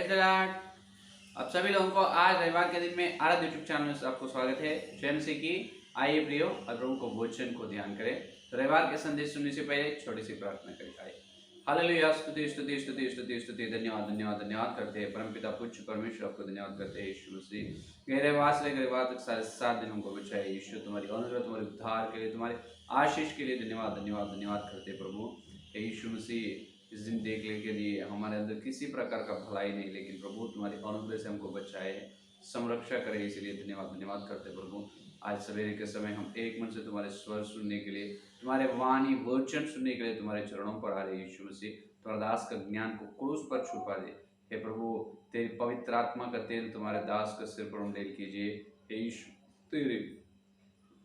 Praise the Lord. आप सभी लोगों को आज रविवार के दिन में आराध्य यूट्यूब चैनल में आपको स्वागत है। स्वयं से की आइए प्रियो और प्रभु को वचन को ध्यान करें। तो रविवार के संदेश सुनने से पहले छोटी सी प्रार्थना करें। हालेलुया, स्तुति स्तुति स्तुति स्तुति स्तुति, धन्यवाद धन्यवाद धन्यवाद करते हैं परमपिता पूज्य परमेश्वर, आपको धन्यवाद करते हैं यीशु मसीह। गहरे वास ले गहरे तक सारे 7 दिन हमको बचाए यीशु। तुम्हारी अनुग्रह, तुम्हारे उद्धार के लिए, तुम्हारे आशीष के लिए धन्यवाद धन्यवाद धन्यवाद करते प्रभु। यीशु मसीह इस दिन देखने के लिए हमारे अंदर किसी प्रकार का भलाई नहीं, लेकिन प्रभु तुम्हारी अनुग्रह से हमको बचाए है, संरक्षा करे, इसीलिए धन्यवाद धन्यवाद करते प्रभु। आज सवेरे के समय हम एक मन से तुम्हारे स्वर सुनने के लिए, तुम्हारे वाणी वचन सुनने के लिए तुम्हारे चरणों पर आ रहे यीशु मसीह। तुम्हारे दास का ज्ञान को क्रूस पर छुपा दे हे प्रभु। तेरी पवित्र आत्मा का तेल तुम्हारे दास के सिर पर उंडेल कीजिए हे यीशु। तेरे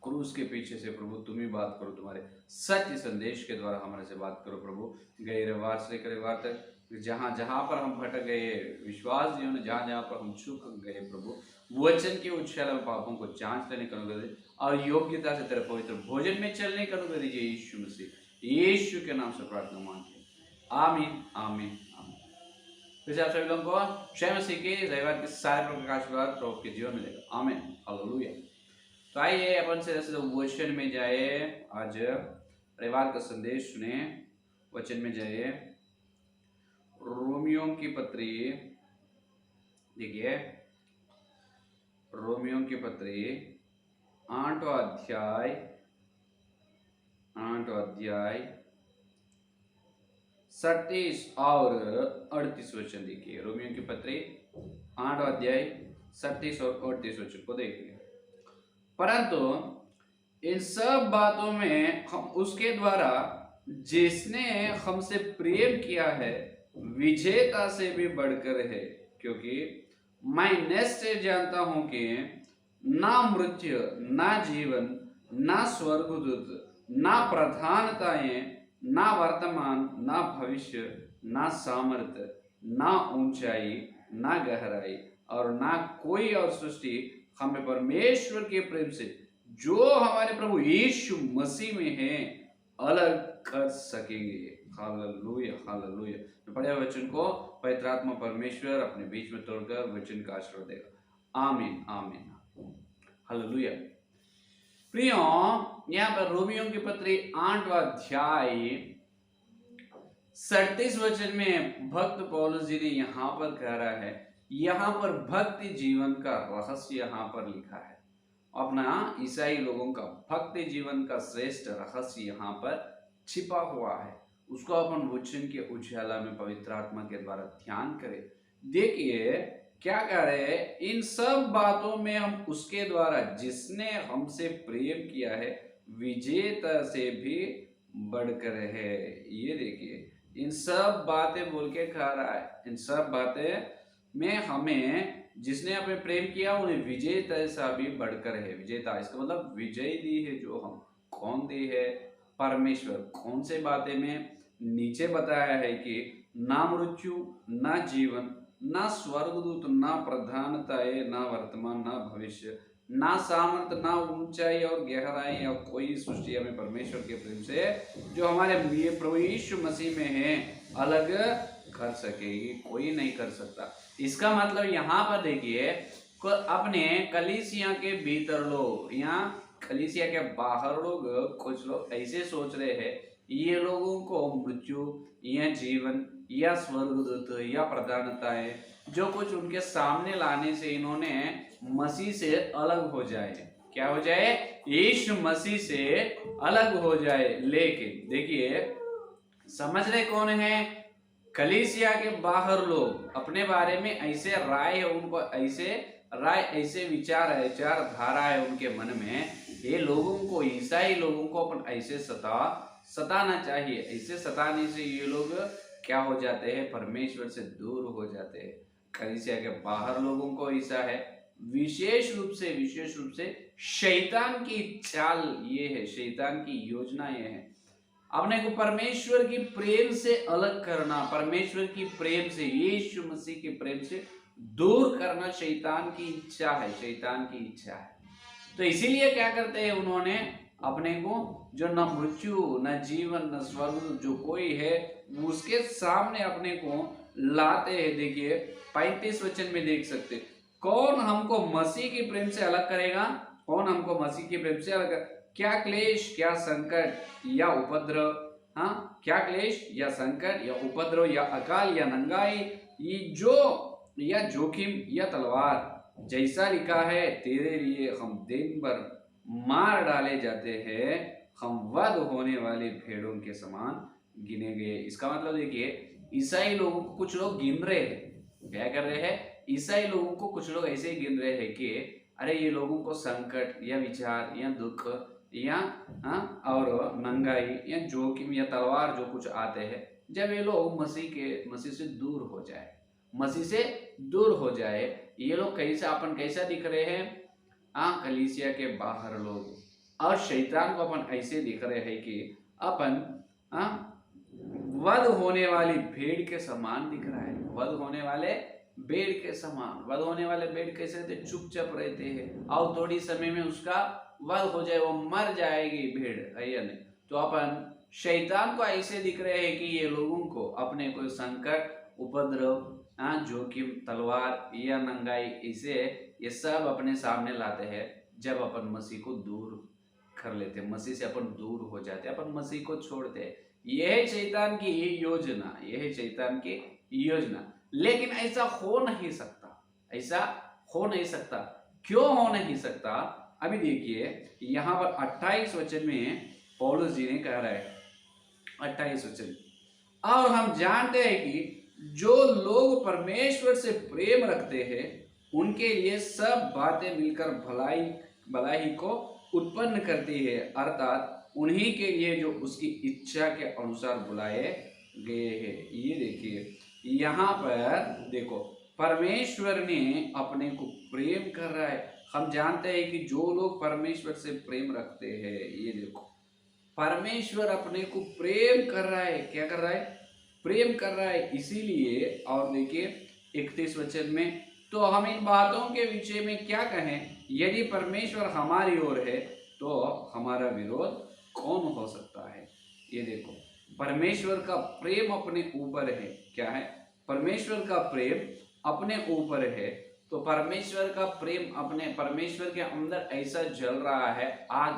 क्रूस के पीछे से प्रभु तुम ही बात करो, तुम्हारे सत्य संदेश के द्वारा हमारे से बात करो प्रभु। गए रविवार से लेकर रविवार तक जहाँ जहाँ पर हम भटक गए, विश्वास जीवन जहाँ जहाँ पर हम चूक गए प्रभु, वचन के उच्छाल में पापों को जांच लेने का अनुग्रह दे और योग्यता से तेरे पवित्र भोजन में चलने का अनुग्रह दीजिए यीशु मसीह। यीशु के नाम से प्रार्थना मांगते हैं, आमीन आमीन आमीन। वैसे आप सभी लोगों को क्षय मसीह के रविवार के सारे प्रकाश प्रभु के जीवन में देगा, आमीन हालेलुया। तो आइए अपन से वचन में जाए। आज रविवार का संदेश सुने, वचन में जाए। रोमियों की पत्री, देखिए रोमियों की पत्री 8वां अध्याय 37 और 38 वचन देखिए। रोमियों की पत्री 8वां अध्याय 37 और 38 वचन को देखिए। परंतु इन सब बातों में हम उसके द्वारा जिसने हमसे प्रेम किया है विजेता से भी बढ़कर है, क्योंकि मैं निश्चय जानता हूं कि ना मृत्यु, ना जीवन, ना स्वर्गदूत, ना प्रधानताएं, ना वर्तमान, ना भविष्य, ना सामर्थ्य, ना ऊंचाई, ना गहराई और ना कोई और सृष्टि हमें परमेश्वर के प्रेम से जो हमारे प्रभु यीशु मसीह में है अलग कर सकेंगे। Hallelujah hallelujah. पढ़े वचन को पवित्र आत्मा परमेश्वर अपने बीच में तोड़कर वचन का आशीर्वाद देगा, आमीन आमीन हालेलुया। प्रियो, यहाँ पर रोमियों की पत्री 8वां अध्याय 37 वचन में भक्त पौलुस जी ने यहाँ पर कह रहा है, यहाँ पर भक्ति जीवन का रहस्य यहाँ पर लिखा है। अपना ईसाई लोगों का भक्ति जीवन का श्रेष्ठ रहस्य यहाँ पर छिपा हुआ है। उसको अपन वचन के उजाला में पवित्र आत्मा के द्वारा ध्यान करें। देखिए क्या कह रहे हैं, इन सब बातों में हम उसके द्वारा जिसने हमसे प्रेम किया है विजेता से भी बढ़कर है। ये देखिए, इन सब बातें बोल के कह रहा है, इन सब बातें में हमें जिसने हमें प्रेम किया उन्हें विजेता सा भी बढ़कर है। विजेता इसका मतलब विजय दी है। जो हम कौन दी है? परमेश्वर। कौन से बातें में? नीचे बताया है कि ना मृत्यु, ना जीवन, ना स्वर्गदूत, ना प्रधानताएं, ना वर्तमान, ना भविष्य, ना सामर्थ, ना ऊंचाई और गहराई या कोई सृष्टि हमें परमेश्वर के प्रेम से जो हमारे प्रभु यीशु मसीह में है अलग कर सकेगी। कोई नहीं कर सकता। इसका मतलब यहाँ पर देखिए, अपने कलीसिया के भीतर लोग, यहाँ कलीसिया के बाहर लोग, कुछ लोग ऐसे सोच रहे हैं ये लोगों को मृत्यु या जीवन या स्वर्गदूत या प्रधानताएं जो कुछ उनके सामने लाने से इन्होंने मसीह से अलग हो जाए। क्या हो जाए? यीशु मसीह से अलग हो जाए। लेकिन देखिए, समझ रहे कौन है? कलीसिया के बाहर लोग अपने बारे में ऐसे राय है, उनको ऐसे राय, ऐसे विचार धारा है उनके मन में। ये लोगों को, ईसाई लोगों को अपन ऐसे सताना चाहिए। ऐसे सताने से ये लोग क्या हो जाते हैं? परमेश्वर से दूर हो जाते हैं। कलीसिया के बाहर लोगों को ऐसा है। विशेष रूप से शैतान की चाल ये है, शैतान की योजना ये है, अपने को परमेश्वर की प्रेम से अलग करना, परमेश्वर की प्रेम से, यीशु मसीह के प्रेम से दूर करना शैतान की इच्छा है, शैतान की इच्छा है। तो इसीलिए क्या करते हैं, उन्होंने अपने को जो न मृत्यु, न जीवन, न स्वर्ग जो कोई है उसके सामने अपने को लाते हैं। देखिए 35 वचन में देख सकते, कौन हमको मसीह के प्रेम से अलग करेगा, कौन हमको मसीह के प्रेम से अलग कर, क्या क्लेश, क्या संकट या उपद्रव, हाँ क्या क्लेश या संकट या उपद्रव या अकाल या नंगाई, ये जो या जोखिम या तलवार, जैसा लिखा है तेरे लिए हम दिन भर मार डाले जाते हैं, हम वध होने वाले भेड़ों के समान गिने गए। इसका मतलब देखिए ईसाई लोगों को कुछ लोग गिन रहे हैं, क्या कर रहे हैं, ईसाई लोगों को कुछ लोग ऐसे ही गिन रहे हैं कि अरे ये लोगों को संकट या विचार या दुख या और नंगाई या जोखिम या तलवार जो कुछ आते हैं, जब ये लोग मसीह से दूर हो जाए, मसीह से दूर हो जाए, ये लोग अपन कैसा दिख रहे हैं, कलीसिया के बाहर लोग और शैतान को अपन ऐसे दिख रहे हैं कि अपन वध होने वाली भेड़ के समान दिख रहा है। वध होने वाले भेड़ के समान, वध होने वाले भेड़ कैसे रहते, चुपचाप रहते हैं और थोड़ी समय में उसका वध हो जाए, वो मर जाएगी भेड़, है या नहीं। तो अपन शैतान को ऐसे दिख रहे हैं कि ये लोगों को अपने कोई संकट, उपद्रव, जोखिम, तलवार या नंगाई, इसे ये सब अपने सामने लाते हैं जब अपन मसीह को दूर कर लेते हैं, मसीह से अपन दूर हो जाते हैं, अपन मसीह को छोड़ते हैं। यह है शैतान की योजना, यह है शैतान की योजना। लेकिन ऐसा हो नहीं सकता, ऐसा हो नहीं सकता। क्यों हो नहीं सकता? अभी देखिए यहाँ पर 28 वचन में पौलुस जी ने कह रहा है, 28 वचन, और हम जानते हैं कि जो लोग परमेश्वर से प्रेम रखते हैं उनके लिए सब बातें मिलकर भलाई को उत्पन्न करती है, अर्थात उन्हीं के लिए जो उसकी इच्छा के अनुसार बुलाए गए हैं। ये देखिए यहाँ पर देखो, परमेश्वर ने अपने को प्रेम कर रहा है। हम जानते हैं कि जो लोग परमेश्वर से प्रेम रखते हैं, ये देखो परमेश्वर अपने को प्रेम कर रहा है, क्या कर रहा है, प्रेम कर रहा है। इसीलिए और देखिए 31 वचन में, तो हम इन बातों के विषय में क्या कहें, यदि परमेश्वर हमारी ओर है तो हमारा विरोध कौन हो सकता है। ये देखो परमेश्वर का प्रेम अपने ऊपर है, क्या है, परमेश्वर का प्रेम अपने ऊपर है। तो परमेश्वर का प्रेम अपने, परमेश्वर के अंदर ऐसा जल रहा है आग,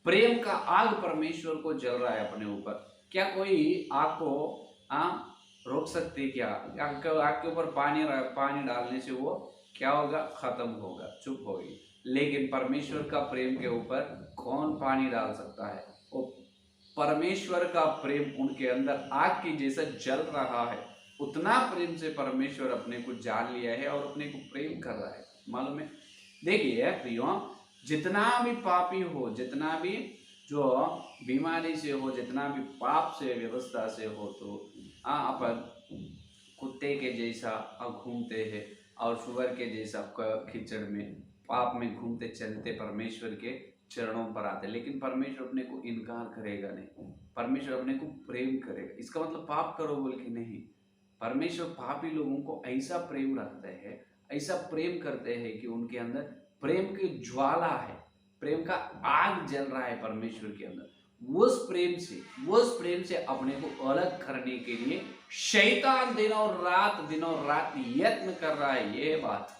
प्रेम का आग परमेश्वर को जल रहा है अपने ऊपर। क्या कोई आग को रोक सकते? क्या आग के ऊपर पानी डालने से वो क्या होगा, खत्म होगा, चुप होगी। लेकिन परमेश्वर का प्रेम के ऊपर कौन पानी डाल सकता है? वो परमेश्वर का प्रेम उनके अंदर आग की जैसा जल रहा है। उतना प्रेम से परमेश्वर अपने को जान लिया है और अपने को प्रेम कर रहा है, मालूम है। देखिए प्रियो, जितना भी पापी हो, जितना भी जो बीमारी से हो, जितना भी पाप से, व्यवस्था से हो, तो अपन कुत्ते के जैसा घूमते हैं और सुअर के जैसा कीचड़ में, पाप में घूमते चलते परमेश्वर के चरणों पर आते। लेकिन परमेश्वर अपने को इनकार करेगा नहीं, परमेश्वर अपने को प्रेम करेगा। इसका मतलब पाप करो बोल के नहीं, परमेश्वर पापी लोगों को ऐसा प्रेम रखते हैं, ऐसा प्रेम करते हैं कि उनके अंदर प्रेम की ज्वाला है, प्रेम का आग जल रहा है परमेश्वर के अंदर। उस प्रेम से अपने को अलग करने के लिए शैतान दिनों रात यत्न कर रहा है। ये बात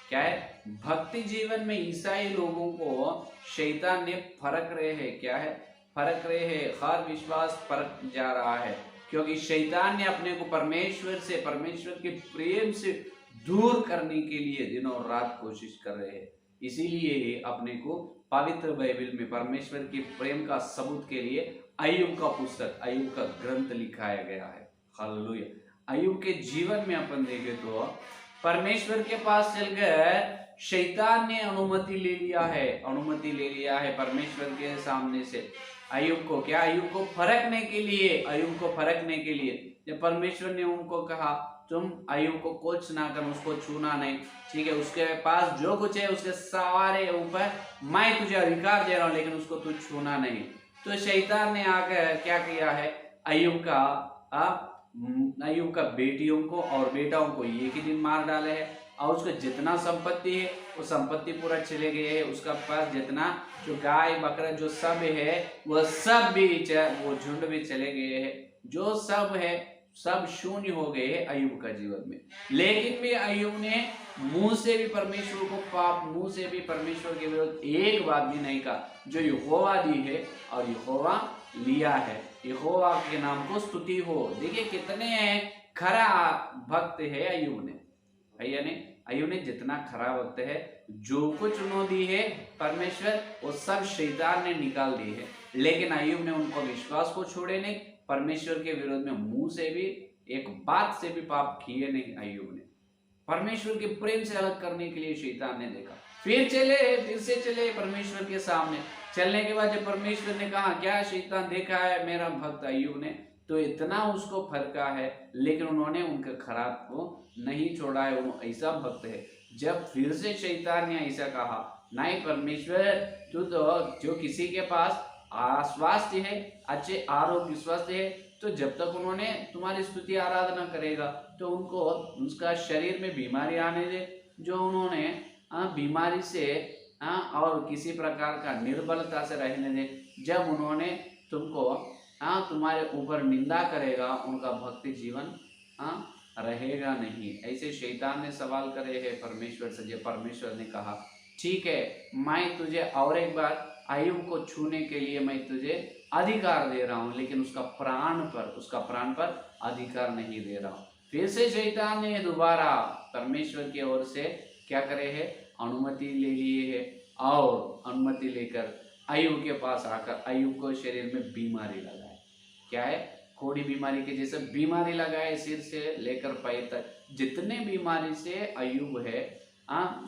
क्या है, भक्ति जीवन में ईसाई लोगों को शैतान ने फरक रहे हैं, क्या है, फरक रहे हैं, हर विश्वास फरक जा रहा है, क्योंकि शैतान ने अपने को परमेश्वर के प्रेम से दूर करने के लिए दिनों रात कोशिश कर रहे हैं। इसीलिए अपने को पवित्र बाइबल में परमेश्वर के प्रेम का सबूत के लिए अय्यूब का पुस्तक, अय्यूब का ग्रंथ लिखाया गया है। हालेलुया। अय्यूब के जीवन में अपन देखें तो परमेश्वर के पास चलकर शैतान ने अनुमति ले लिया है परमेश्वर के सामने से अय्यूब को, क्या, अय्यूब को फरकने के लिए जब परमेश्वर ने उनको कहा तुम अय्यूब को कुछ ना कर, उसको छूना नहीं, ठीक है, उसके पास जो कुछ है उसके सारे ऊपर मैं तुझे अधिकार दे रहा हूं, लेकिन उसको तू छूना नहीं। तो शैतान ने आकर क्या किया है, अय्यूब का बेटियों को और बेटाओं को एक ही दिन मार डाले है, और उसका जितना संपत्ति है वो संपत्ति पूरा चले गए है। उसका पास जितना जो गाय बकरा जो सब है वो सब भी, वो झुंड भी चले गए है, जो सब है सब शून्य हो गए अय्यूब का जीवन में। लेकिन भी अय्यूब ने मुंह से भी परमेश्वर को पाप, मुंह से भी परमेश्वर के विरुद्ध एक बात भी नहीं कहा। जो यहोवा दी है और यहोवा लिया है, यहोवा के नाम को स्तुति हो। देखिए कितने खरा भक्त है अय्यूब ने, है या नहीं? अय्यूब ने जितना खरा भक्त है, जो कुछ उन्होंने दी है परमेश्वर, वो सब शैतान ने निकाल दी है। लेकिन अय्यूब ने उनको विश्वास को छोड़े नहीं, परमेश्वर के विरोध में मुंह से भी एक बात से भी पाप किए नहीं। अय्यूब ने परमेश्वर के प्रेम से अलग करने के लिए शैतान ने देखा, फिर से चले परमेश्वर के सामने। चलने के बाद जब परमेश्वर ने कहा क्या शैतान देखा है मेरा भक्त अय्यूब ने, तो इतना उसको फरका है, लेकिन उन्होंने उनके खराब को नहीं छोड़ा है। वो ऐसा भक्त है, जब फिर से शैतान ने ऐसा कहा, नहीं परमेश्वर तू तो जो किसी के पास स्वास्थ्य है, अच्छे आरोग्य स्वास्थ्य है, तो जब तक उन्होंने तुम्हारी स्तुति आराधना करेगा तो उनको उसका शरीर में बीमारी आने दे। जो उन्होंने बीमारी से और किसी प्रकार का निर्बलता से रहने दे। जब उन्होंने तुमको तुम्हारे ऊपर निंदा करेगा, उनका भक्ति जीवन रहेगा नहीं। ऐसे शैतान ने सवाल करे है परमेश्वर से। जब परमेश्वर ने कहा ठीक है, मैं तुझे और एक बार अय्यूब को छूने के लिए मैं तुझे अधिकार दे रहा हूं, लेकिन उसका प्राण पर अधिकार नहीं दे रहा हूं। फिर से शैतान ने दोबारा परमेश्वर की ओर से क्या करे है, अनुमति ले लिए है, और अनुमति लेकर अय्यूब के पास आकर अय्यूब को शरीर में बीमारी लगाए। क्या है, कोड़ी बीमारी के जैसे बीमारी लगाए, सिर से लेकर पैर तक। जितने बीमारी से अय्यूब है,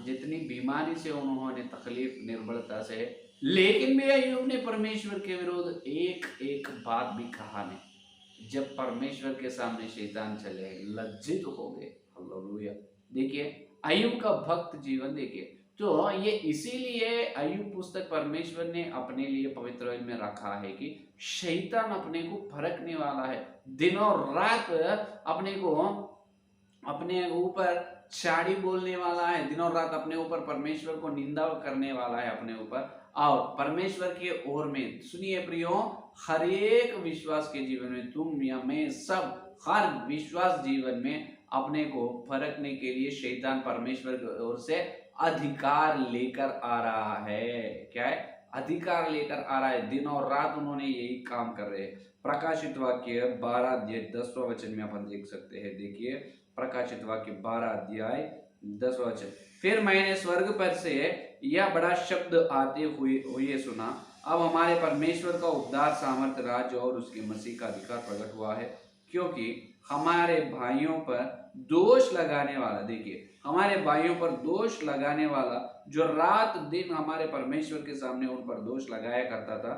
जितनी बीमारी से उन्होंने तकलीफ निर्बलता से, लेकिन भी अय्यूब ने परमेश्वर के विरोध एक बात भी कहा नहीं। जब परमेश्वर के सामने शैतान चले, लज्जित हो गए। हालेलुया। देखिए अय्यूब का भक्त जीवन देखिए, तो ये इसीलिए अय्यूब पुस्तक परमेश्वर ने अपने लिए पवित्र में रखा है कि शैतान अपने को फरकने वाला है, दिनों रात अपने ऊपर चाड़ी बोलने वाला है, दिनों रात अपने ऊपर परमेश्वर को निंदा करने वाला है अपने ऊपर। और परमेश्वर के ओर में सुनिए प्रियो, हर एक विश्वास के जीवन में, तुम या मैं सब, हर विश्वास जीवन में अपने को फरकने के लिए शैतान परमेश्वर की ओर से अधिकार लेकर आ रहा है। क्या है, अधिकार लेकर आ रहा है। दिन और रात उन्होंने यही काम कर रहे हैं। प्रकाशित वाक्य 12 अध्याय 10वां वचन में अपन देख सकते हैं। देखिए प्रकाशित वाक्य 12 अध्याय 10वां वचन, फिर मैंने स्वर्ग पर से यह बड़ा शब्द आते हुए सुना, अब हमारे परमेश्वर का उद्धार सामर्थ्य राज्य और उसके मसीह का अधिकार प्रकट हुआ है, क्योंकि हमारे भाइयों पर दोष लगाने वाला, देखिए हमारे भाइयों पर दोष लगाने वाला जो रात दिन हमारे परमेश्वर के सामने उन पर दोष लगाया करता था,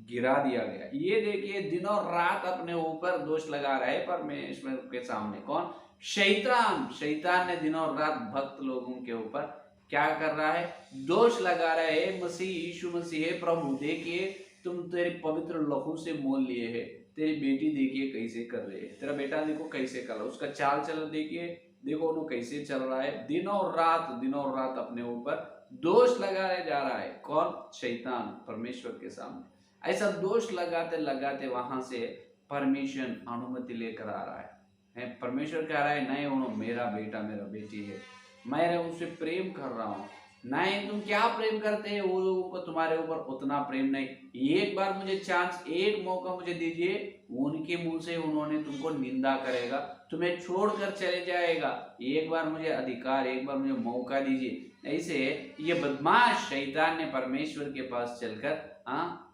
गिरा दिया गया। ये देखिए दिनों रात अपने ऊपर दोष लगा रहा है परमेश्वर के सामने। कौन? शैतान ने दिनों रात भक्त लोगों के ऊपर क्या कर रहा है, दोष लगा रहा है। मसीह यीशु मसीह है प्रभु, देखिए तुम तेरे पवित्र लहू से मोल लिए है, तेरी बेटी देखिए कैसे कर रहे है, तेरा बेटा देखो कैसे कर रहा है, उसका चाल चलन देखिए, देखो वो कैसे चल रहा है। दिनों रात अपने ऊपर दोष लगाया जा रहा है। कौन? शैतान परमेश्वर के सामने। ऐसा दोष लगाते लगाते वहां से परमेश्वर अनुमति लेकर आ रहा है। परमेश्वर कह रहा है नहीं, वो मेरा बेटा मेरा बेटी है, मैं उनसे प्रेम कर रहा हूँ। नहीं तुम क्या प्रेम करते हैं, वो लोगों को तुम्हारे ऊपर उतना प्रेम नहीं। एक बार मुझे चांस, एक मौका मुझे दीजिए, उनके मुंह से उन्होंने तुमको निंदा करेगा, तुम्हें छोड़कर चले जाएगा। एक बार मुझे अधिकार, एक बार मुझे मौका दीजिए। ऐसे ये बदमाश शैतान ने परमेश्वर के पास चलकर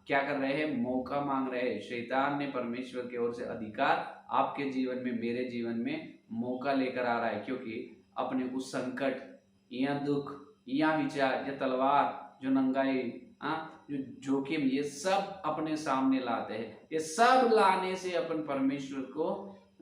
क्या कर रहे हैं, मौका मांग रहे हैं। शैतान ने परमेश्वर की ओर से अधिकार आपके जीवन में, मेरे जीवन में मौका लेकर आ रहा है, क्योंकि अपने उस संकट या दुख या विचार या तलवार, जो नंगाई, जो जोखिम, ये सब अपने सामने लाते हैं। ये सब लाने से अपन परमेश्वर को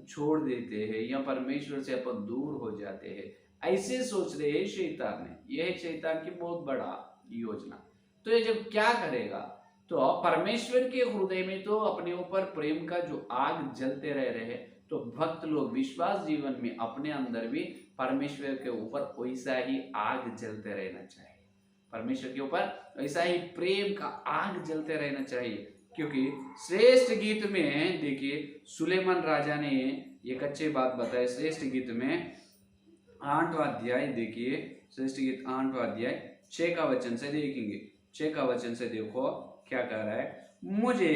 छोड़ देते हैं या परमेश्वर से अपन दूर हो जाते हैं। ऐसे सोच रहे हैं शैतान ने। यह है शैतान की बहुत बड़ा योजना। तो ये जब क्या करेगा, तो परमेश्वर के हृदय में तो अपने ऊपर प्रेम का जो आग जलते रह रहे हैं, तो भक्त लोग विश्वास जीवन में अपने अंदर भी परमेश्वर के ऊपर वैसा ही आग जलते रहना चाहिए। परमेश्वर के ऊपर वैसा ही प्रेम का आग जलते रहना चाहिए। क्योंकि श्रेष्ठ गीत में देखिए सुलेमान राजा ने एक अच्छी बात बताए श्रेष्ठ गीत में 8वां अध्याय देखिए, श्रेष्ठ गीत 8वां अध्याय 6 का वचन से देखेंगे। 6 का वचन से देखो क्या कह रहा है, मुझे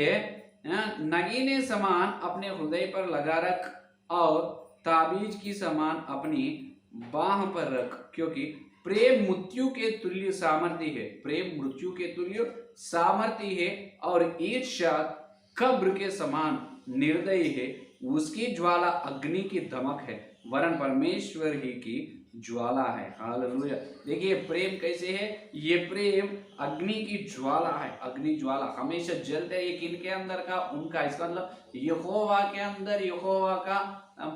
नगीने समान अपने हृदय पर लगा रख और ताबीज की समान अपनी बाह पर रख, क्योंकि प्रेम मृत्यु के तुल्य सामर्थ्य है, प्रेम मृत्यु के तुल्य सामर्थ्य है, और ईर्ष्या कब्र के समान निर्दयी है। उसकी ज्वाला अग्नि की धमक है, वरन परमेश्वर ही की ज्वाला है। हालेलुया। देखिए प्रेम कैसे है, ये प्रेम अग्नि की ज्वाला है, अग्नि ज्वाला हमेशा जलते है। ये किनके अंदर का, उनका, इसका मतलब यहोवा के अंदर, यहोवा का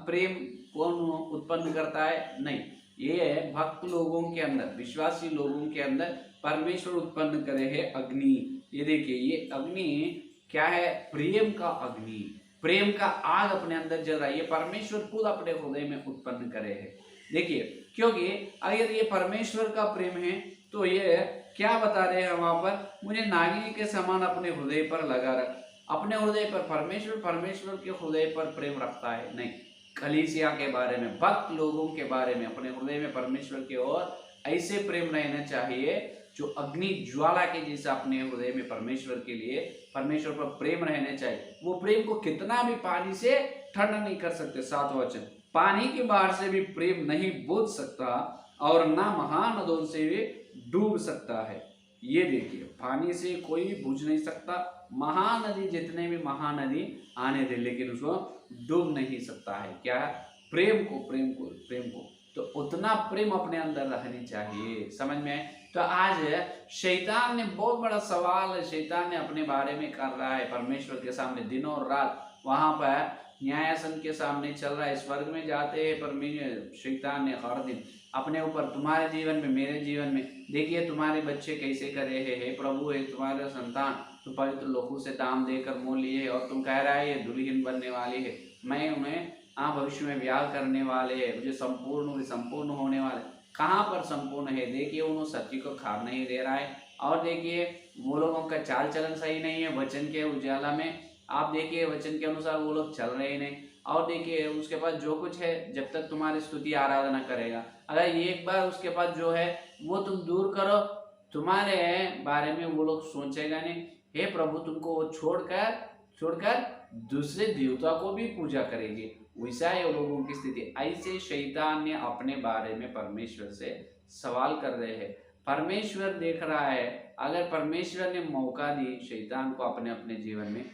प्रेम कौन उत्पन्न करता है? नहीं, ये भक्त लोगों के अंदर, विश्वासी लोगों के अंदर परमेश्वर उत्पन्न करे है अग्नि। ये देखिए ये अग्नि क्या है? प्रेम का अग्नि, प्रेम का आग अपने अंदर जल रहा है। ये परमेश्वर खुद अपने हृदय में उत्पन्न करे है। देखिए क्योंकि अगर ये परमेश्वर का प्रेम है तो ये क्या बता रहे हैं वहां पर, मुझे नागिन के समान अपने हृदय पर लगा रख। अपने हृदय पर परमेश्वर के हृदय पर प्रेम रखता है? नहीं, कलीसिया के बारे में, भक्त लोगों के बारे में अपने हृदय में परमेश्वर की ओर ऐसे प्रेम रहना चाहिए जो अग्नि ज्वाला के जैसा अपने हृदय में परमेश्वर के लिए, परमेश्वर पर प्रेम रहने चाहिए। वो प्रेम को कितना भी पानी से ठंडा नहीं कर सकते। 7वां वचन, पानी की बाढ़ से भी प्रेम नहीं बुझ सकता और ना महानदों से भी डूब सकता है। ये देखिए पानी से कोई बुझ नहीं सकता, महानदी जितने भी महानदी आने दे लेकिन उसको डूब नहीं सकता है। क्या है? प्रेम को, प्रेम को, प्रेम को। तो उतना प्रेम अपने अंदर रहनी चाहिए। समझ में आए? तो आज शैतान ने बहुत बड़ा सवाल, शैतान ने अपने बारे में कर रहा है परमेश्वर के सामने दिनों और रात, वहां पर न्यायासन के सामने चल रहा है। स्वर्ग में जाते हैं पर शैतान ने हर दिन अपने ऊपर, तुम्हारे जीवन में, मेरे जीवन में, देखिए तुम्हारे बच्चे कैसे कर रहे हैं, हे प्रभु है तुम्हारे संतान तुम पवित्र लोगों से दाम देकर मोल लिए और तुम कह रहा है ये दुल्हन बनने वाली है, मैं उन्हें भविष्य में ब्याह करने वाले है, मुझे संपूर्ण होने वाले। कहाँ पर संपूर्ण है? देखिए उन्होंने सत्य को खा नहीं दे रहा है, और देखिए वो लोगों का चाल चलन सही नहीं है। वचन के उजाला में आप देखिए वचन के अनुसार वो लोग चल रहे ही नहीं, और देखिए उसके पास जो कुछ है, जब तक तुम्हारी स्तुति आराधना करेगा, अगर एक बार उसके पास जो है वो तुम दूर करो, तुम्हारे बारे में वो लोग सोचेगा नहीं। हे प्रभु तुमको वो छोड़कर दूसरे देवता को भी पूजा करेंगे। वैसा है लोगों की स्थिति। ऐसे शैतान ने अपने बारे में परमेश्वर से सवाल कर रहे हैं। परमेश्वर देख रहा है, अगर परमेश्वर ने मौका दी शैतान को अपने अपने जीवन में,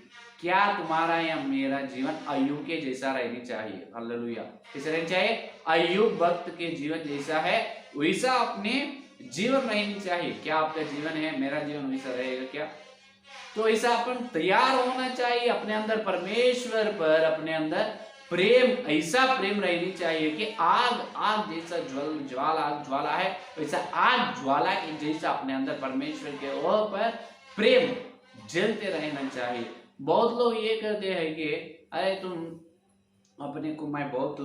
क्या तुम्हारा या मेरा जीवन अय्यूब के जैसा रहनी चाहिए? हालेलुया। कैसे रहना चाहिए? अय्यूब भक्त के जीवन जैसा है वैसा अपने जीवन रहनी चाहिए। क्या आपका जीवन है, मेरा जीवन वैसा रहेगा क्या? तो ऐसा अपन तैयार होना चाहिए अपने अंदर परमेश्वर पर, अपने अंदर प्रेम, ऐसा प्रेम रहनी चाहिए कि आग जैसा ज्वाला है वैसा आग ज्वाला के जैसा अपने अंदर परमेश्वर के ओर पर प्रेम जलते रहना चाहिए। बहुत लोग ये कहते हैं कि अरे तुम अपने को, मैं बहुत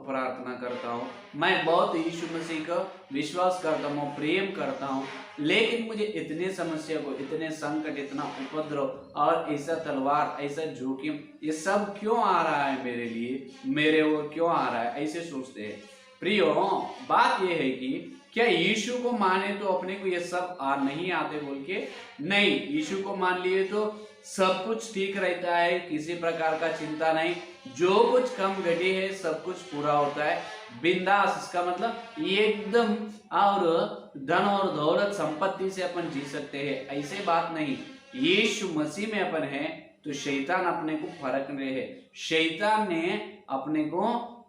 प्रार्थना करता हूँ, मैं बहुत यीशु मसीह का विश्वास करता हूँ, प्रेम करता हूँ, लेकिन मुझे इतने समस्या को, इतने संकट, इतना उपद्रव और ऐसा तलवार, ऐसा जोखिम, ये सब क्यों आ रहा है मेरे लिए, मेरे ओर क्यों आ रहा है? ऐसे सोचते हैं। प्रियो, बात यह है कि क्या यीशु को माने तो अपने को ये सब नहीं आते बोल के नहीं, यीशु को मान लिए तो सब कुछ ठीक रहता है, किसी प्रकार का चिंता नहीं, जो कुछ कम घटी है सब कुछ पूरा होता है, बिंदास। इसका मतलब एकदम, और धन और दौलत संपत्ति से अपन जी सकते हैं, ऐसे बात नहीं। यीशु मसीह में अपन है तो शैतान अपने को फरक रहे है, शैतान ने अपने को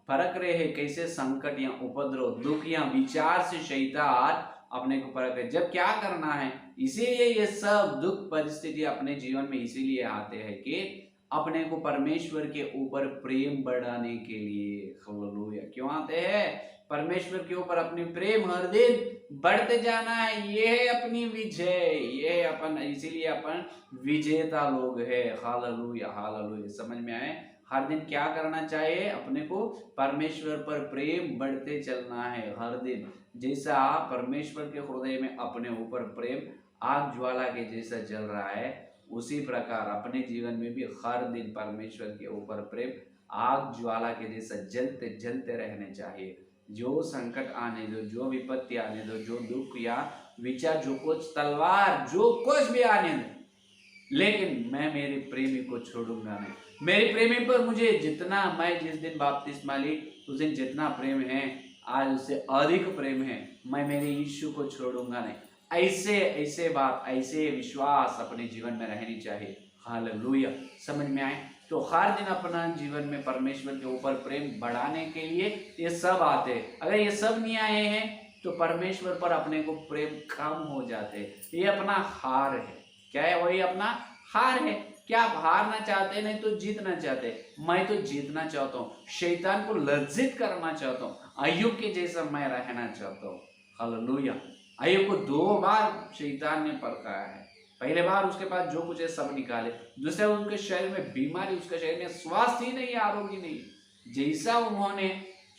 फरक रहे है। कैसे? संकट या उपद्रव, दुख या विचार से शैतान अपने को फरक है। जब क्या करना है, इसीलिए ये सब दुख परिस्थिति अपने जीवन में इसीलिए आते हैं कि अपने को परमेश्वर के ऊपर प्रेम बढ़ाने के लिए। हालेलुया। क्यों आते हैं? परमेश्वर के ऊपर अपनी प्रेम हर दिन बढ़ते जाना है। ये है अपनी विजय, ये है अपन, इसीलिए अपन विजेता लोग है। Hallelujah, hallelujah. समझ में आए? हर दिन क्या करना चाहिए? अपने को परमेश्वर पर प्रेम बढ़ते चलना है हर दिन। जैसा परमेश्वर के हृदय में अपने ऊपर प्रेम आग ज्वाला के जैसा जल रहा है, उसी प्रकार अपने जीवन में भी हर दिन परमेश्वर के ऊपर प्रेम आग ज्वाला के जैसा जलते जलते रहने चाहिए। जो संकट आने दो, जो विपत्ति आने दो, जो दुख या विचार, जो कुछ तलवार, जो कुछ भी आने दो, लेकिन मैं मेरे प्रेमी को छोड़ूंगा नहीं। मेरे प्रेमी पर मुझे जितना, मैं जिस दिन बपतिस्मा ली उस दिन जितना प्रेम है, आज उससे अधिक प्रेम है। मैं मेरे यीशु को छोड़ूंगा नहीं। ऐसे ऐसे बात, ऐसे विश्वास अपने जीवन में रहनी चाहिए। हालेलुया। समझ में आए? तो हर दिन अपना जीवन में परमेश्वर के ऊपर प्रेम बढ़ाने के लिए ये सब आते हैं। अगर ये सब नहीं आए हैं तो परमेश्वर पर अपने को प्रेम कम हो जाते। ये अपना हार है। क्या है? वही अपना हार है। क्या आप हारना चाहते? नहीं तो जीतना चाहते। मैं तो जीतना चाहता हूँ, शैतान को लज्जित करना चाहता हूँ, अय्यूब के जैसा मैं रहना चाहता हूँ। हालेलुया। अय्यूब को 2 बार शैतान ने परखाया है। पहले बार उसके पास जो कुछ है सब निकाले, दूसरे उनके शरीर में बीमारी, उसके शरीर में स्वास्थ्य ही नहीं, आरोग्य नहीं। जैसा उन्होंने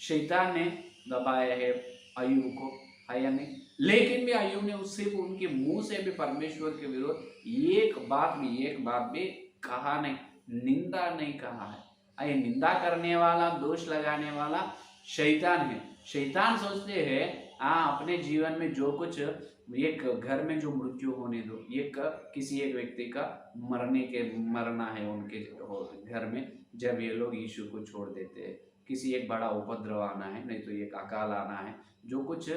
शैतान ने दबाया है अय्यूब को, है या नहीं? लेकिन भी अय्यूब ने उससे, उनके मुंह से भी परमेश्वर के विरोध एक बात भी कहा नहीं, निंदा नहीं कहा है। ये निंदा करने वाला, दोष लगाने वाला शैतान है। शैतान सोचते हैं अपने जीवन में जो कुछ, एक घर में जो मृत्यु होने दो, एक किसी एक व्यक्ति का मरना है उनके घर में, जब ये लोग यीशु को छोड़ देते हैं। किसी एक बड़ा उपद्रव आना है, नहीं तो एक अकाल आना है, जो कुछ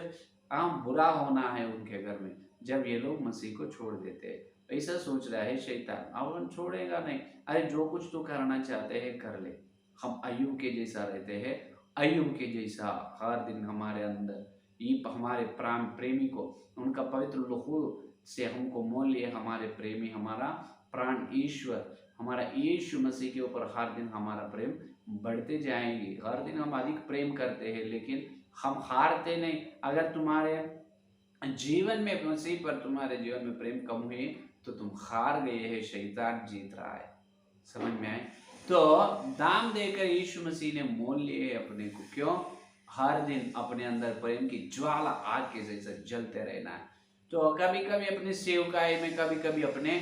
बुरा होना है उनके घर में, जब ये लोग मसीह को छोड़ देते हैं। ऐसा सोच रहा है शैतान, अब हम छोड़ेगा नहीं। अरे जो कुछ तू करना चाहते हैं कर ले। हम अय्यूब के जैसा रहते हैं, अय्यूब के जैसा हर दिन हमारे अंदर हमारे प्राण प्रेमी को, उनका पवित्र लहू से हमको मोल लिए हमारे प्रेमी, हमारा प्राण ईश्वर, हमारा यीशु मसीह के ऊपर हर दिन हमारा प्रेम बढ़ते जाएंगे। हर दिन हम अधिक प्रेम करते हैं, लेकिन हम हारते नहीं। अगर तुम्हारे जीवन में मसीह पर, तुम्हारे जीवन में प्रेम कम हुई तो तुम हार गए हैं, शैतान जीत रहा है। समझ में आए? तो दाम देकर यीशु मसीह ने मोल लिए है अपने को। क्यों? हर दिन अपने अंदर प्रेम की ज्वाला आग के जैसा जलते रहना है। तो कभी कभी अपने सेवकाई में, कभी कभी अपने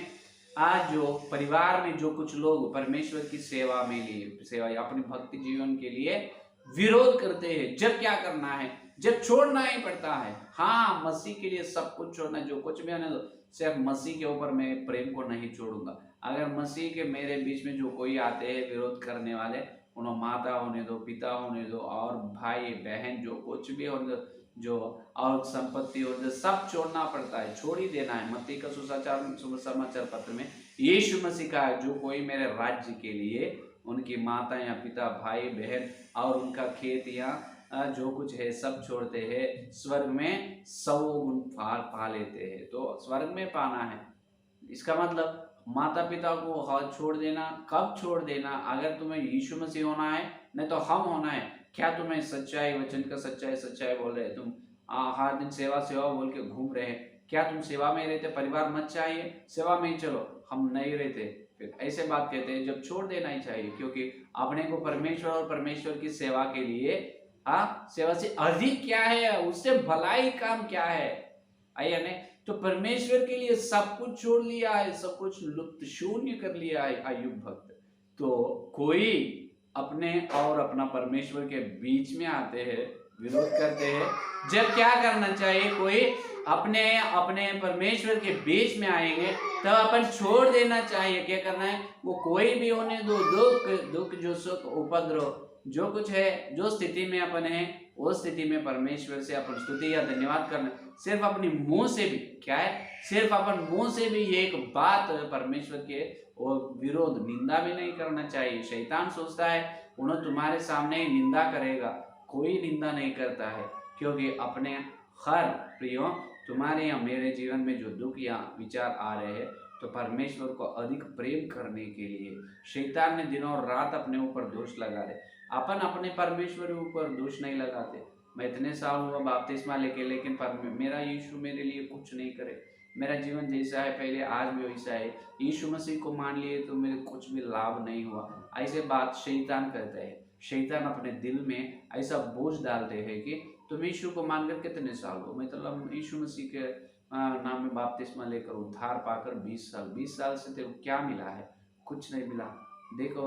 आज जो परिवार में जो कुछ लोग परमेश्वर की सेवा में लिए, सेवा अपने भक्ति जीवन के लिए विरोध करते हैं। जब क्या करना है? जब छोड़ना ही पड़ता है। हाँ, मसीह के लिए सब कुछ छोड़ना, जो कुछ भी आने दो, सिर्फ मसीह के ऊपर मैं प्रेम को नहीं छोड़ूंगा। अगर मसीह के मेरे बीच में जो कोई आते हैं विरोध करने वाले, उन्हें माता होने दो, पिता होने दो, और भाई बहन जो कुछ भी होने दो, जो और संपत्ति होने दो, सब छोड़ना पड़ता है, छोड़ ही देना है। मत्ती का सुसमाचार पत्र में यीशु मसीह का, जो कोई मेरे राज्य के लिए उनकी माता या पिता, भाई बहन और उनका खेत या जो कुछ है सब छोड़ते हैं, स्वर्ग में 100 गुण फल पा लेते हैं। तो स्वर्ग में पाना है, इसका मतलब माता पिता को छोड़ देना। कब छोड़ देना? अगर तुम्हें यीशु मसीह होना है, नहीं तो हम होना है। क्या तुम्हें सच्चाई, वचन का सच्चाई बोल रहे? तुम हर दिन सेवा सेवा बोल के घूम रहे हैं। क्या तुम सेवा में रहते? परिवार मत चाहिए, सेवा में ही चलो। हम नहीं रहते, फिर ऐसे बात कहते हैं। जब छोड़ देना ही चाहिए, क्योंकि अपने को परमेश्वर और परमेश्वर की सेवा के लिए, सेवा से अधिक क्या है, उससे भलाई काम क्या है? आइए नहीं तो परमेश्वर के लिए सब कुछ छोड़ लिया है, सब कुछ लुप्त शून्य कर लिया है अय्यूब भक्त। तो कोई अपने और अपना परमेश्वर के बीच में आते हैं, विरोध करते हैं। जब क्या करना चाहिए? कोई अपने परमेश्वर के बीच में आएंगे तब अपन छोड़ देना चाहिए। क्या करना है? वो कोई भी होने दो, दुख जो सुख उपद्रव जो कुछ है, जो स्थिति में अपन है, वो स्थिति में परमेश्वर से अपन स्तुति या धन्यवाद करना। सिर्फ अपने मुंह से भी क्या है, सिर्फ अपन मुंह से भी एक बात परमेश्वर के और विरोध, निंदा भी नहीं करना चाहिए। शैतान सोचता है उन्हें तुम्हारे सामने ही निंदा करेगा, कोई निंदा नहीं करता है। क्योंकि अपने हर प्रियो, तुम्हारे या मेरे जीवन में जो दुख या विचार आ रहे हैं, तो परमेश्वर को अधिक प्रेम करने के लिए शैतान ने दिनों और रात अपने ऊपर दोष लगा रहे। अपन अपने परमेश्वर के ऊपर दोष नहीं लगाते। मैं इतने साल हुआ बपतिस्मा लेके, लेकिन मेरा यीशु मेरे लिए कुछ नहीं करे। मेरा जीवन जैसा है पहले, आज भी वैसा है। यीशु मसीह को मान लिए तो मेरे कुछ भी लाभ नहीं हुआ। ऐसे बात शैतान कहता है। शैतान अपने दिल में ऐसा बोझ डालते हैं कि तुम यीशु को मानकर कितने साल हो, मतलब यीशु मसीह के नाम में बपतिस्मा लेकर उद्धार पाकर 20 साल से तेरे को क्या मिला है? कुछ नहीं मिला। देखो,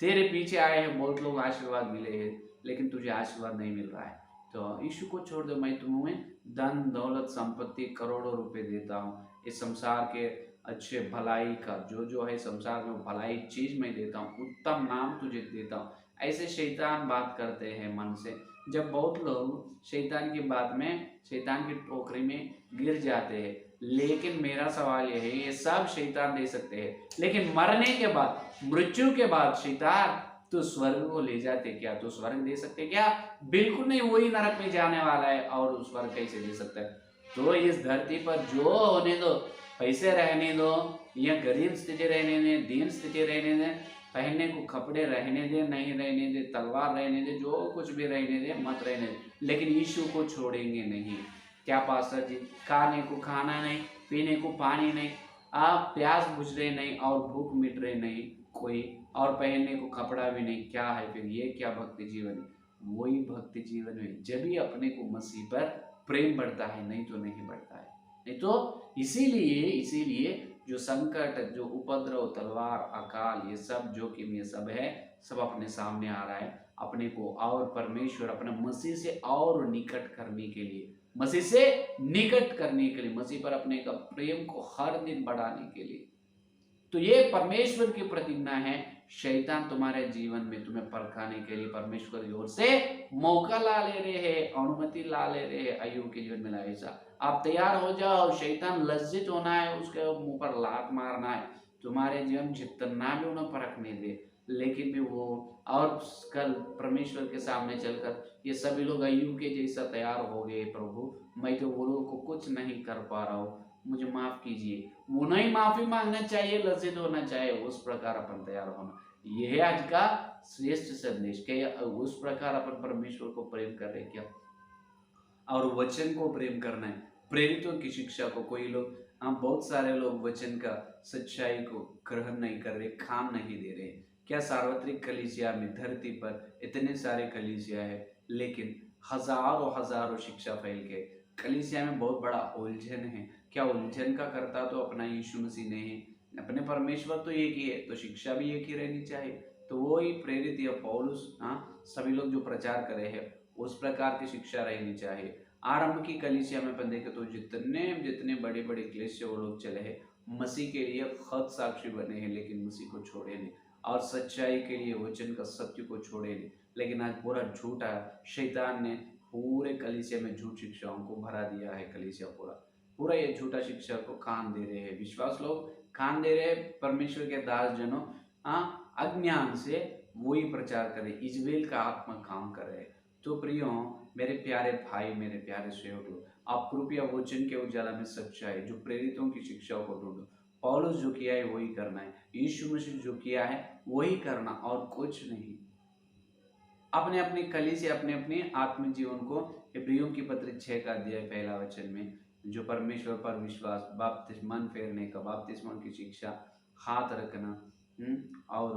तेरे पीछे आए हैं बहुत लोग, आशीर्वाद मिले हैं, लेकिन तुझे आशीर्वाद नहीं मिल रहा है। तो यीशु को छोड़ दो, मैं तुम्हें धन दौलत संपत्ति करोड़ों रुपए देता हूँ, इस संसार के अच्छे भलाई का जो है संसार में भलाई चीज मैं देता हूँ, उत्तम नाम तुझे देता हूँ। ऐसे शैतान बात करते हैं मन से। जब बहुत लोग शैतान की बात में, शैतान की टोकरी में गिर जाते हैं। लेकिन मेरा सवाल यह है, ये सब शैतान दे सकते हैं, लेकिन मरने के बाद, मृत्यु के बाद शैतान तो स्वर्ग को ले जाते क्या? तो स्वर्ग दे सकते क्या? बिल्कुल नहीं, वही नरक में जाने वाला है, और स्वर्ग कैसे दे सकता है? तो इस धरती पर जो होने दो, पैसे रहने दो, या गरीब स्थिति रहने दे, दीन स्थिति रहने दे, पहनने को कपड़े रहने दे, नहीं रहने दे, तलवार रहने दे, जो कुछ भी रहने दे, मत रहने दे, लेकिन यीशु को छोड़ेंगे नहीं। क्या पास्टर जी, खाने को खाना नहीं, पीने को पानी नहीं, आप प्यास बुझ रहे नहीं और भूख मिट रहे नहीं कोई, और पहनने को कपड़ा भी नहीं, क्या है फिर? ये क्या भक्ति जीवन है? वही भक्ति जीवन है जब ही अपने को मसीह पर प्रेम बढ़ता है, नहीं तो नहीं बढ़ता है। नहीं तो इसीलिए जो संकट, जो उपद्रव, तलवार, अकाल, ये सब जोखिम, ये सब है, सब अपने सामने आ रहा है, अपने को और परमेश्वर, अपने मसीह से और निकट करने के लिए, मसीह से निकट करने के लिए, मसीह पर अपने का प्रेम को हर दिन बढ़ाने के लिए। तो ये परमेश्वर की प्रतिज्ञा है। शैतान तुम्हारे जीवन में तुम्हें परखाने के लिए परमेश्वर की ओर से मौका ला ले रहे हैं, अनुमति ला ले रहे हैं। अय्यूब के जीवन में ऐसा, आप तैयार हो जाओ, शैतान लज्जित होना है, उसके मुंह पर लात मारना है, तुम्हारे जीवन जितना भी उन्हें परखने दे, लेकिन भी वो, और कल परमेश्वर के सामने चलकर ये सभी लोग अय्यूब के जैसा तैयार हो गए, प्रभु मैं तो वो लोगों को कुछ नहीं कर पा रहा हूँ, मुझे माफ कीजिए। उन्हें माफी मांगना चाहिए, लज्जित होना चाहिए, उस प्रकार अपन तैयार होना। यह है आज का श्रेष्ठ संदेश। क्या उस प्रकार अपन परमेश्वर को प्रेम कर रहे क्या? और वचन को प्रेम करना है, प्रेरितों की शिक्षा को। कोई लोग, हाँ, बहुत सारे लोग वचन का, सच्चाई को ग्रहण नहीं कर रहे, काम नहीं दे रहे। क्या सार्वत्रिक कलीसिया में, धरती पर इतने सारे कलीसिया है, लेकिन हजारों हजारों शिक्षा फैल के कलीसिया में बहुत बड़ा उलझन है। क्या उलझन का करता तो अपना यीशु मसीह नहीं है? अपने परमेश्वर तो एक ही है, तो शिक्षा भी एक ही रहनी चाहिए। तो वो ही प्रेरित या पौलुस, हाँ, सभी लोग जो प्रचार करे हैं, उस प्रकार की शिक्षा रहनी चाहिए। आरंभ की कलीसिया में अपन देखे तो जितने जितने बड़े बड़े क्लेश से वो लोग चले हैं, मसीह के लिए खुद साक्षी बने हैं, लेकिन मसीह को छोड़े नहीं, और सच्चाई के लिए, वचन का सत्य को छोड़े नहीं। लेकिन आज पूरा झूठा, शैतान ने पूरे कलीसिया में झूठ शिक्षाओं को भरा दिया है। कलीसिया पूरा पूरा ये झूठा शिक्षा को कान दे रहे हैं, विश्वास लोग कान दे रहे हैं, परमेश्वर के दास जनों, हाँ, अज्ञान से वही प्रचार करे, इजबेल का आत्मा काम कर रहे हैं। तो प्रियो, मेरे प्यारे भाई, मेरे प्यारे सेवक लोग, आप कृपया वचन के उजाला में सच्चाई, जो प्रेरितों की शिक्षाओं को ढूंढो। पौलुस जो किया है वही करना है, यीशु मसीह जो किया है वही करना, और कुछ नहीं। अपने अपने कली से अपने अपने आत्मिक जीवन को, इब्रियों की पत्र 6 का अध्याय 1 वचन में, जो परमेश्वर पर विश्वास, बपतिस्मा, मन फेरने का, बपतिस्मा की शिक्षा, हाथ रखना, और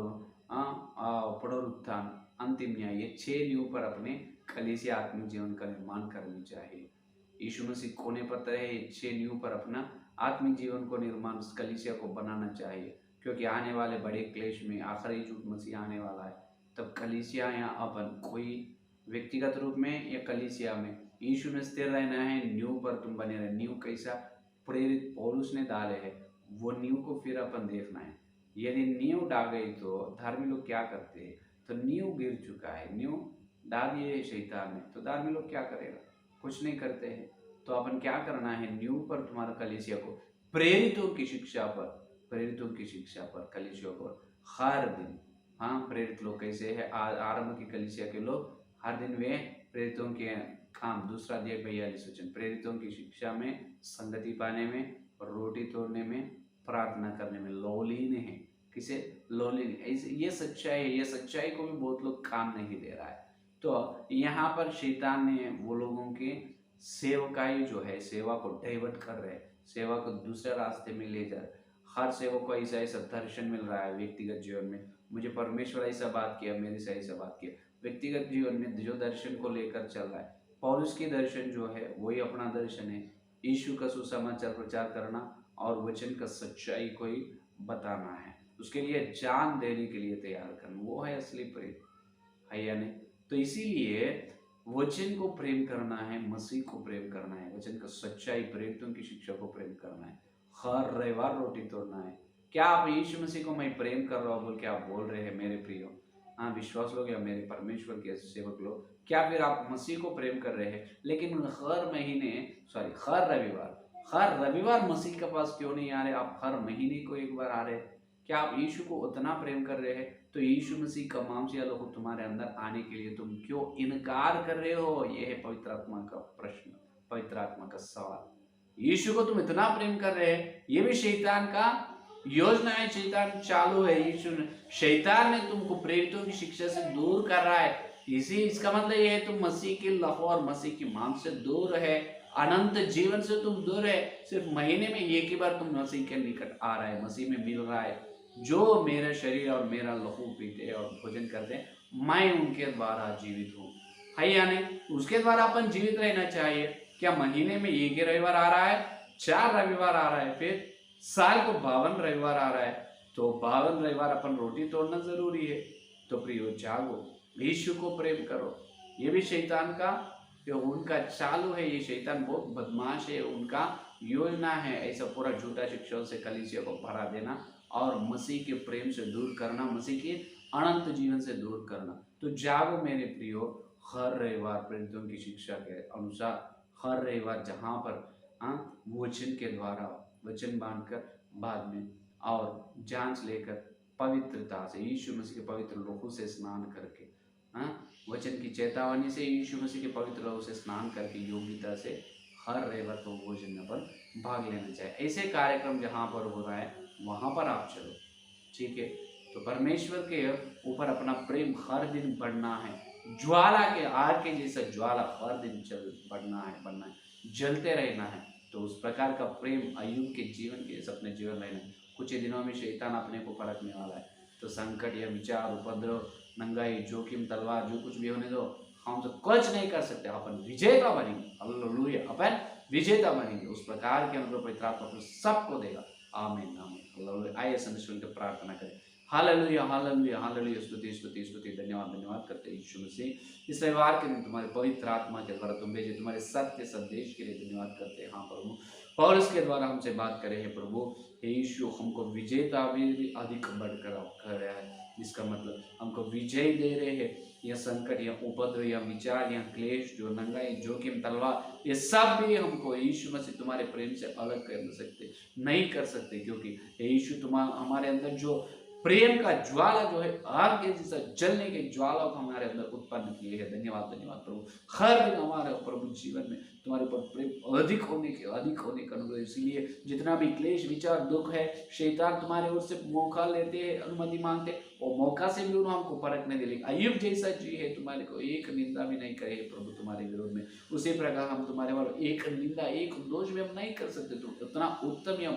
पुनरुत्थान, अंतिम न्याय, ये 6 नींव पर अपने कलीसिया आत्मिक जीवन का निर्माण करनी चाहिए। यीशु मसीह कोने पत्र है, ये 6 नींव पर अपना आत्मिक जीवन को निर्माण, कलीसिया को बनाना चाहिए। क्योंकि आने वाले बड़े क्लेश में आखिरी युग मसीह आने वाला है, तब कलीसिया या अपन, कोई व्यक्तिगत रूप में या कलीसिया में, यीशु में स्थिर रहना है। नींव पर तुम बने रहे। नींव कैसा? प्रेरित पौलुस ने डाले है, वो नींव को फिर अपन देखना है। यदि नींव डाल गई तो धार्मिक लोग क्या करते हैं? तो नींव गिर चुका है, नींव डाल दिए शैतान ने, तो धार्मिक लोग क्या करेगा? कुछ नहीं करते हैं। तो अपन क्या करना है? नींव पर तुम्हारा कलीसिया को, प्रेरितों की शिक्षा पर, प्रेरितों की शिक्षा पर, कलीसिया पर हर दिन, हाँ, प्रेरित लोग कैसे है, आरंभ की कलीसिया के लोग हर दिन वे प्रेरितों के काम, दूसरा अध्याय 42 वचन, प्रेरितों की शिक्षा में, संगति पाने में, और रोटी तोड़ने में, प्रार्थना करने में लौलीन है। किसे लौलीन? ऐसे ये सच्चाई है। ये सच्चाई को भी बहुत लोग काम नहीं दे रहा है। तो यहाँ पर शैतान ने वो लोगों के सेवकाई जो है, सेवा को डाइवर्ट कर रहे हैं, सेवा को दूसरे रास्ते में ले जा रहे। हर सेवक को ऐसा ऐसा दर्शन मिल रहा है व्यक्तिगत जीवन में, मुझे परमेश्वर ऐसा बात किया, मेरे से ऐसा बात किया। व्यक्तिगत जीवन में जो दर्शन को लेकर चल रहा है, पौलुस की दर्शन जो है वही अपना दर्शन है, यीशु का सुसमाचार प्रचार करना और वचन का सच्चाई को ही बताना है। उसके लिए जान देने के लिए तैयार करना, वो है असली प्रेम, है या नहीं? तो इसीलिए वचन को प्रेम करना है, मसीह को प्रेम करना है, वचन का सच्चाई, प्रेरितों की शिक्षा को प्रेम करना है, हर रविवार रोटी तोड़ना है। क्या आप यीशु मसीह को मैं प्रेम कर रहा हूँ बोल के आप बोल रहे हैं मेरे प्रियो, हाँ विश्वास लोग या मेरे परमेश्वर के सेवक लोग, क्या फिर आप मसीह को प्रेम कर रहे हैं लेकिन हर महीने, सॉरी हर रविवार मसीह के पास क्यों नहीं आ रहे? आप हर महीने को एक बार आ रहे हैं। क्या आप यीशु को उतना प्रेम कर रहे हैं? तो यीशु मसीह का मांसिया लहू तुम्हारे अंदर आने के लिए तुम क्यों इनकार कर रहे हो? यह है पवित्र आत्मा का प्रश्न, पवित्र आत्मा का सवाल। यीशु को तुम इतना प्रेम कर रहे हैं, ये भी शैतान का योजना है, शैतान चालू है। यीशु शैतान ने तुमको प्रेरितों की शिक्षा से दूर कर रहा है। इसी इसका मतलब यह है तुम मसीह के लहू और मसीह की मांग से दूर है, अनंत जीवन से तुम दूर है। सिर्फ महीने में एक ही बार तुम मसीह के निकट आ रहा है, मसीह में मिल रहा है। जो मेरा शरीर और मेरा लहू पीते और भोजन करते हैं, मैं उनके द्वारा जीवित हूँ, है या नहीं? उसके द्वारा अपन जीवित रहना चाहिए। क्या महीने में एक ही रविवार आ रहा है? 4 रविवार आ रहा है, फिर साल को 52 रविवार आ रहा है, तो 52 रविवार अपन रोटी तोड़ना जरूरी है। तो प्रियो जागो, यीशु को प्रेम करो। ये भी शैतान का जो उनका चालू है, ये शैतान बहुत बदमाश है, उनका योजना है ऐसा पूरा झूठा शिक्षाओं से कलीसिया को भरा देना और मसीह के प्रेम से दूर करना, मसीह के अनंत जीवन से दूर करना। तो जागो मेरे प्रियो, हर रविवार प्रेरितों की शिक्षा के अनुसार हर रविवार जहाँ पर वचन के द्वारा वचन बांधकर बाद में और जांच लेकर पवित्रता से यीशु मसीह के पवित्र लोहू से स्नान करके, वचन की चेतावनी से यीशु मसीह के पवित्र लोहू से स्नान करके योग्यता से हर रविवार को भोजन में पर भाग लेना चाहिए। ऐसे कार्यक्रम जहाँ पर हो रहा है वहाँ पर आप चलो, ठीक है? तो परमेश्वर के ऊपर अपना प्रेम हर दिन बढ़ना है, ज्वाला के आग के जैसा ज्वाला हर दिन बढ़ना है, जलते रहना है। तो उस प्रकार का प्रेम अय्यूब के जीवन के अपने जीवन रहना है। कुछ ही दिनों में शैतान अपने को परखने वाला है, तो संकट या विचार, उपद्रव, नंगाई, जोखिम, तलवार, जो कुछ भी होने दो, हम तो कुछ नहीं कर सकते, अपन विजेता बनेंगे। हालेलुया, अपन विजेता बनेंगे। उस प्रकार के अनुभव पवित्र आत्मा सबको देगा। आमीन आमीन हालेलुया। आइए संदेश के प्रार्थना करें। हालेलुया हालेलुया हालेलुया, स्तुति स्तुति स्तुति, धन्यवाद धन्यवाद करते हैं यीशु मसीह। इस रविवार के दिन तुम्हारे पवित्र आत्मा के द्वारा तुम भेजे तुम्हारे सत्य संदेश के लिए धन्यवाद करते हैं। हाँ प्रभु, पौलुस के द्वारा हमसे बात करे हैं प्रभु, यीशु हमको विजेता भी अधिक बढ़कर कर रहा है, जिसका मतलब हमको विजय दे रहे हैं। यह संकट या उपद्रव या विचार या क्लेश, जो नंगाई, जोखिम, तलवार, ये सब भी हमको यीशु मसीह तुम्हारे प्रेम से अलग कर सकते नहीं कर सकते, क्योंकि यीशु तुम्हारा हमारे अंदर जो प्रेम का ज्वाला जो है, आग के जैसा जलने के ज्वाला को हमारे अंदर उत्पन्न किए है। धन्यवाद धन्यवाद प्रभु। हर दिन हमारे प्रभु जीवन में तुम्हारे ऊपर प्रेम अधिक होने के अनुभव। इसीलिए जितना भी क्लेश, विचार, दुख है, शैतान तुम्हारे ओर से मौका लेते हैं, अनुमति मांगते, और मौका से भी उन्हें हमको परखने दे। लेकिन अय्यूब जैसा जी है, तुम्हारे को एक निंदा भी नहीं करे प्रभु तुम्हारे विरोध में, उसी प्रकार हम तुम्हारे बारे एक निंदा, एक दोष भी हम नहीं कर सकते। तुम इतना उत्तम या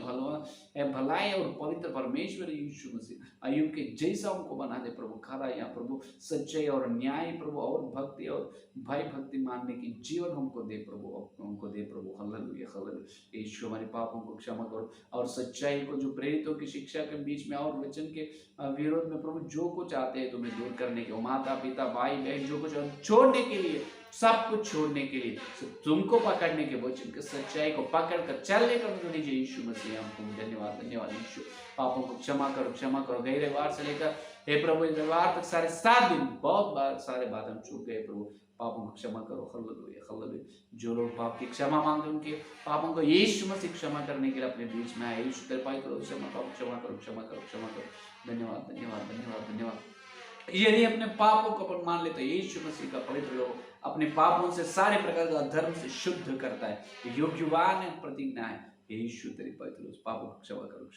भलाई और पवित्र परमेश्वर यीशु मसीह अय्यूब के जैसा हमको बना दे प्रभु। खरा या प्रभु सच्चाई और न्याय प्रभु और भक्ति और भय भक्ति मानने की जीवन हमको दे प्रभु, हमको दे प्रभु। हालेलुया हालेलुया। यीशु हमारे पापों को क्षमा करो और सच्चाई को, जो प्रेरितों की शिक्षा के बीच में और वचन के विरोध में प्रभु जो कुछ आते हैं तुम्हें दूर करने के, माता पिता भाई बहन जो कुछ छोड़ने के लिए, सब कुछ छोड़ने के लिए, तुमको पकड़ने के, वचन के सच्चाई को पकड़ कर चलने का अनुग्रह दीजिए यीशु मसीह हमको। धन्यवाद धन्यवाद यीशु। पापों को क्षमा करो। गए रविवार से लेकर हे प्रभु रविवार तक सारे 7 दिन बहुत बार सारे बात हम चूक गए प्रभु, पापों को क्षमा करो। Hallelujah hallelujah. जो लोग पाप की क्षमा मांगते उनके पापों को यीशु मसीह क्षमा करने के लिए अपने बीच में आए। यीशु कृपा करो, क्षमा करो। धन्यवाद धन्यवाद धन्यवाद धन्यवाद। यदि अपने पापों को अपन मान लेते, यीशु मसीह का पवित्र लोग अपने पापों से, सारे प्रकार का धर्म से शुद्ध करता है। योग्यवान प्रतिज्ञा है, यीशु तेरी पवित्र पापों को क्षमा करो,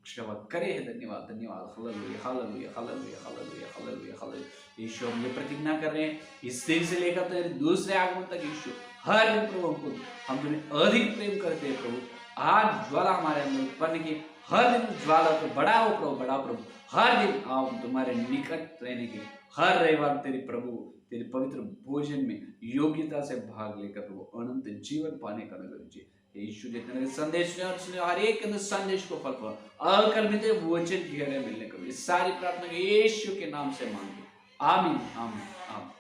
क्षमा करे है। धन्यवाद धन्यवाद हालेलुया हालेलुया हालेलुया हालेलुया हालेलुया हालेलुया। यीशु हम ये प्रतिज्ञा कर रहे हैं इस दिन से लेकर तेरे दूसरे आगमन तक, यीशु हर दिन प्रभु हम तुम्हें अधिक प्रेम करते हैं प्रभु। आज ज्वाला हमारे अंदर उत्पन्न की, हर दिन ज्वाला को बढ़ाओ प्रभु, हर दिन आओ तुम्हारे निकट रहने के, हर रविवार तेरे पवित्र भोजन में योग्यता से भाग लेकर प्रभु अनंत जीवन पाने का अनुग्रह दीजिए। यीशु देते हैं संदेश ने हर एक के अंदर संदेश को फल अकल्पित वचन घेरे मिलने को, इस सारी प्रार्थना यीशु के नाम से मांगे। आमीन आमीन आमीन।